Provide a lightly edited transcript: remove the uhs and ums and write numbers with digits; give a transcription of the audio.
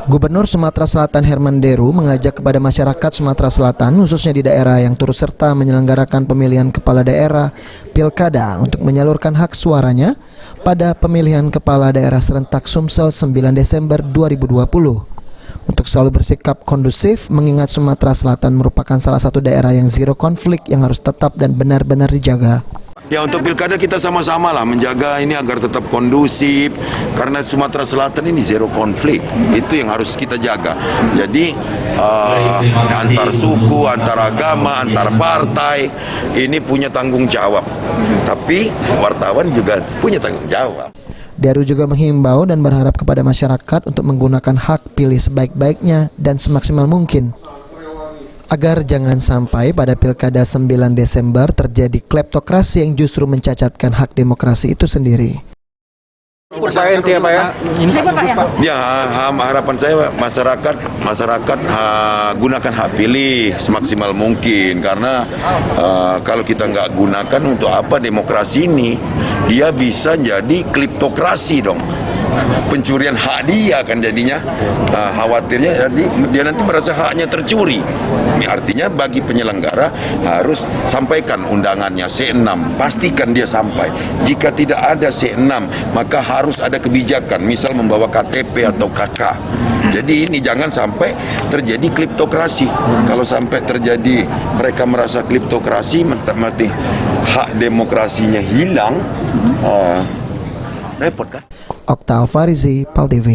Gubernur Sumatera Selatan Herman Deru mengajak kepada masyarakat Sumatera Selatan, khususnya di daerah yang turut serta menyelenggarakan pemilihan kepala daerah Pilkada untuk menyalurkan hak suaranya pada pemilihan kepala daerah serentak Sumsel 9 Desember 2020. Untuk selalu bersikap kondusif, mengingat Sumatera Selatan merupakan salah satu daerah yang zero konflik yang harus tetap dan benar-benar dijaga. Ya, untuk pilkada kita sama-sama lah menjaga ini agar tetap kondusif, karena Sumatera Selatan ini zero konflik, itu yang harus kita jaga. Jadi antar suku, antar agama, antar partai ini punya tanggung jawab, tapi wartawan juga punya tanggung jawab. Deru juga menghimbau dan berharap kepada masyarakat untuk menggunakan hak pilih sebaik-baiknya dan semaksimal mungkin, agar jangan sampai pada Pilkada 9 Desember terjadi kleptokrasi yang justru mencacatkan hak demokrasi itu sendiri. Ya, harapan saya masyarakat gunakan hak pilih semaksimal mungkin, karena kalau kita nggak gunakan, untuk apa demokrasi ini? Dia bisa jadi kleptokrasi dong. Pencurian hak dia kan jadinya, khawatirnya jadi dia nanti merasa haknya tercuri. Ini artinya bagi penyelenggara harus sampaikan undangannya C6, pastikan dia sampai. Jika tidak ada C6, maka harus ada kebijakan, misal membawa KTP atau KK. Jadi ini jangan sampai terjadi kleptokrasi. Kalau sampai terjadi mereka merasa kleptokrasi, mati hak demokrasinya hilang, repot kan? Okta Alfarizi, PAL TV.